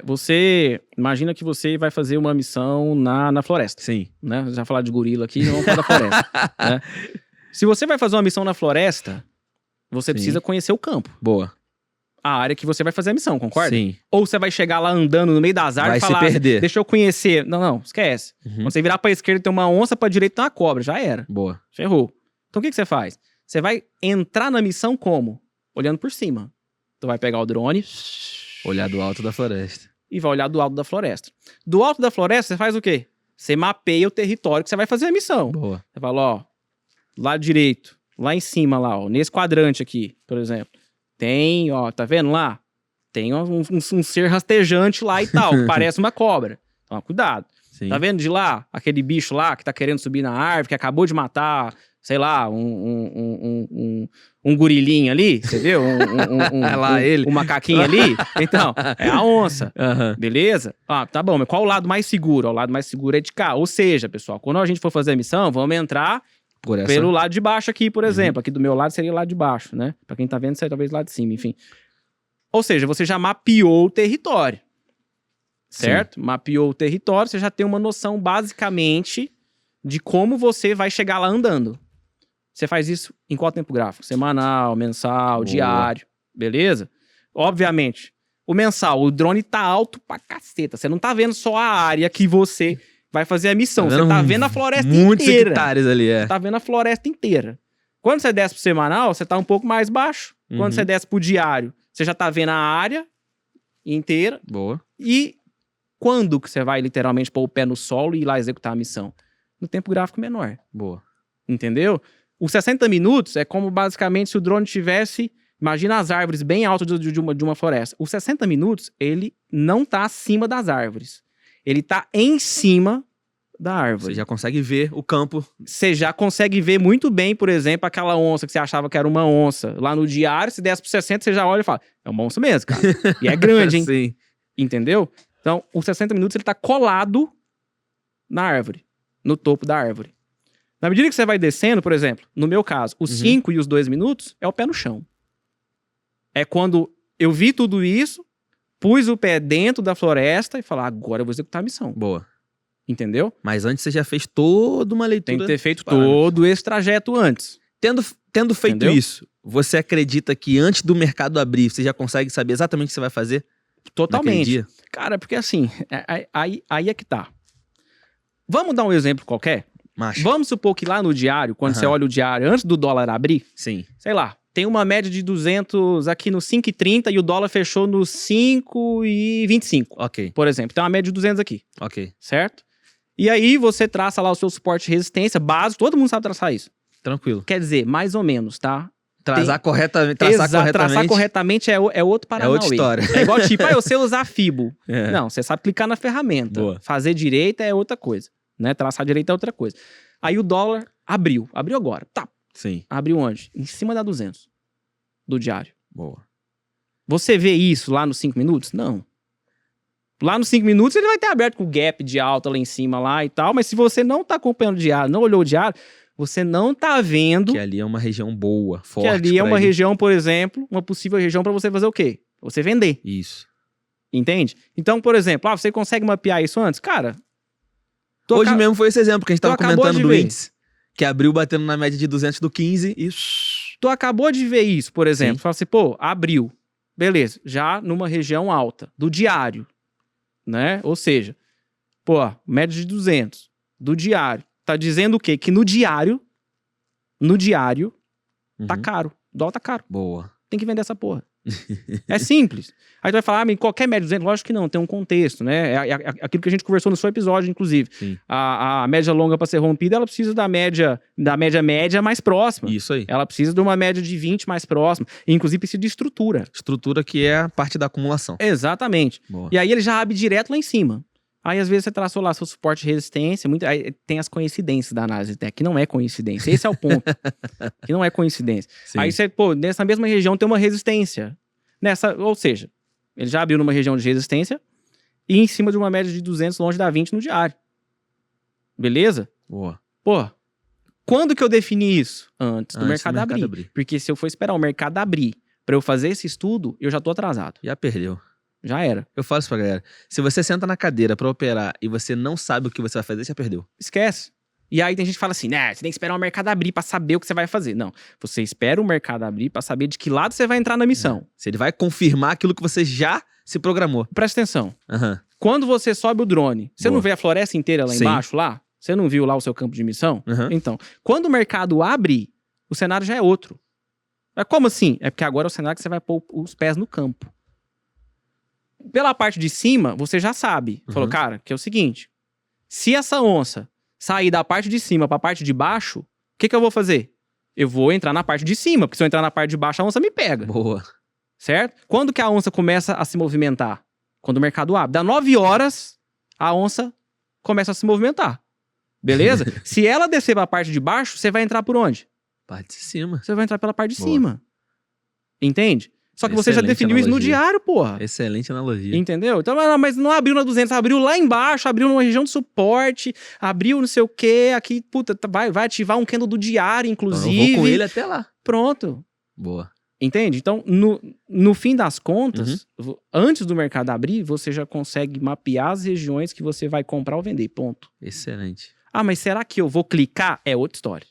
Você imagina que você vai fazer uma missão na floresta. Sim. Né? Já falar de gorila aqui, vamos falar da floresta. Né? Se você vai fazer uma missão na floresta, você precisa conhecer o campo. Boa. A área que você vai fazer a missão, concorda? Sim. Ou você vai chegar lá andando no meio das árvores e falar, se perder. Deixa eu conhecer. Não, esquece. Quando você virar pra esquerda tem uma onça, pra direita tem uma cobra. Já era. Boa. Ferrou. Então o que você faz? Você vai entrar na missão como? Olhando por cima. Tu vai pegar o drone... Olhar do alto da floresta. E vai olhar do alto da floresta. Do alto da floresta, você faz o quê? Você mapeia o território que você vai fazer a missão. Boa. Você fala, ó, lado direito, lá em cima, lá, ó, nesse quadrante aqui, por exemplo. Tem, ó, tá vendo lá? Tem um ser rastejante lá e tal, que parece uma cobra. Então, cuidado. Sim. Tá vendo de lá? Aquele bicho lá que tá querendo subir na árvore, que acabou de matar, sei lá, um gorilinho ali, você viu? Um macaquinho ali. Então, é a onça. Beleza? Tá bom, mas qual o lado mais seguro? O lado mais seguro é de cá. Ou seja, pessoal, quando a gente for fazer a missão, vamos entrar pelo lado de baixo aqui, por exemplo. Aqui do meu lado seria o lado de baixo, né? Pra quem tá vendo, seria talvez lá de cima, enfim. Ou seja, você já mapeou o território. Certo? Sim. Mapeou o território, você já tem uma noção, basicamente, de como você vai chegar lá andando. Você faz isso em qual tempo gráfico? Semanal, mensal, diário, beleza? Obviamente, o mensal, o drone tá alto pra caceta. Você não tá vendo só a área que você vai fazer a missão. Você tá vendo a floresta inteira. Muitos hectares ali, Você tá vendo a floresta inteira. Quando você desce pro semanal, você tá um pouco mais baixo. Quando você desce pro diário, você já tá vendo a área inteira. Boa. E quando que você vai literalmente pôr o pé no solo e ir lá executar a missão? No tempo gráfico menor. Boa. Entendeu? Os 60 minutos é como basicamente se o drone tivesse... Imagina as árvores bem altas de uma floresta. Os 60 minutos, ele não tá acima das árvores. Ele tá em cima da árvore. Você já consegue ver o campo. Você já consegue ver muito bem, por exemplo, aquela onça que você achava que era uma onça. Lá no diário, se desce pro 60, você já olha e fala, é uma onça mesmo, cara. E é grande, hein? Sim. Entendeu? Então, os 60 minutos, ele tá colado na árvore. No topo da árvore. Na medida que você vai descendo, por exemplo, no meu caso, os 5 e os 2 minutos é o pé no chão. É quando eu vi tudo isso, pus o pé dentro da floresta e falar, agora eu vou executar a missão. Boa. Entendeu? Mas antes você já fez toda uma leitura. Tem que ter feito todo esse trajeto antes. Tendo feito Entendeu? isso, você acredita que antes do mercado abrir, você já consegue saber exatamente o que você vai fazer? Totalmente. Dia? Cara, porque assim, aí é que tá. Vamos dar um exemplo qualquer? Macho. Vamos supor que lá no diário, quando você olha o diário antes do dólar abrir, sim, sei lá, tem uma média de 200 aqui no 5,30 e o dólar fechou no 5,25. Ok. Por exemplo, tem uma média de 200 aqui. Ok. Certo? E aí você traça lá o seu suporte de resistência básico, todo mundo sabe traçar isso. Tranquilo. Quer dizer, mais ou menos, tá? Traçar corretamente. Traçar corretamente é outro paranauê. É outra história. É igual tipo, eu sei usar FIBO. Não, você sabe clicar na ferramenta. Boa. Fazer direita é outra coisa. Né? Traçar direita é outra coisa. Aí o dólar abriu. Abriu agora. Tá. Sim. Abriu onde? Em cima da 200. Do diário. Boa. Você vê isso lá nos 5 minutos? Não. Lá nos 5 minutos ele vai ter aberto com o gap de alta lá em cima lá e tal, mas se você não tá acompanhando o diário, não olhou o diário, você não tá vendo... Que ali é uma região boa, forte. Que ali é uma região, por exemplo, uma possível região pra você fazer o quê? Você vender. Isso. Entende? Então, por exemplo, você consegue mapear isso antes? Cara... Hoje mesmo foi esse exemplo que a gente tava comentando do ver. índice. Que abriu batendo na média de 200 do 15 e... Tu acabou de ver isso, por exemplo. Sim. Fala assim, pô, abriu. Beleza, já numa região alta, do diário, né? Ou seja, pô, média de 200, do diário. Tá dizendo o quê? Que no diário, tá caro. O dólar tá caro. Boa. Tem que vender essa porra. É simples. Aí tu vai falar, mas qualquer média de 200, lógico que não, tem um contexto, né? É aquilo que a gente conversou no seu episódio, inclusive. Sim. A média longa para ser rompida, ela precisa da média média mais próxima. Isso aí. Ela precisa de uma média de 20 mais próxima. E, inclusive, precisa de estrutura. Estrutura que é a parte da acumulação. Exatamente. Boa. E aí ele já abre direto lá em cima. Aí, às vezes, você traçou lá seu suporte de resistência. Aí tem as coincidências da análise técnica, que não é coincidência. Esse é o ponto. Que não é coincidência. Sim. Aí você, pô, nessa mesma região tem uma resistência. Ou seja, ele já abriu numa região de resistência e em cima de uma média de 200 longe da 20 no diário. Beleza? Boa. Pô, quando que eu defini isso? Antes do mercado abrir. Porque se eu for esperar o mercado abrir pra eu fazer esse estudo, eu já tô atrasado. Já perdeu. Já era. Eu falo isso pra galera. Se você senta na cadeira pra operar e você não sabe o que você vai fazer, você já perdeu. Esquece. E aí tem gente que fala assim, né, você tem que esperar o mercado abrir pra saber o que você vai fazer. Não, você espera o mercado abrir pra saber de que lado você vai entrar na missão. Se ele vai confirmar aquilo que você já se programou. Presta atenção. Aham. Quando você sobe o drone, você não vê a floresta inteira lá Sim. embaixo, lá? Você não viu lá o seu campo de missão? Uhum. Então, quando o mercado abre, o cenário já é outro. É como assim? É porque agora é o cenário que você vai pôr os pés no campo. Pela parte de cima, você já sabe. Falou, cara, que é o seguinte, se essa onça sair da parte de cima pra parte de baixo, o que eu vou fazer? Eu vou entrar na parte de cima, porque se eu entrar na parte de baixo, a onça me pega. Boa. Certo? Quando que a onça começa a se movimentar? Quando o mercado abre. Dá 9 horas, a onça começa a se movimentar. Beleza? Se ela descer pra parte de baixo, você vai entrar por onde? Parte de cima. Você vai entrar pela parte de Boa. cima. Entende? Só que você já Excelente definiu isso no analogia. diário, porra. Excelente analogia. Entendeu? Então, mas não abriu na 200, abriu lá embaixo, abriu numa região de suporte, abriu não sei o quê, aqui, puta, vai ativar um candle do diário, Então, inclusive. eu vou com ele até lá. Pronto. Boa. Entende? Então, no fim das contas, antes do mercado abrir, você já consegue mapear as regiões que você vai comprar ou vender, ponto. Excelente. Ah, mas será que eu vou clicar? É outra história.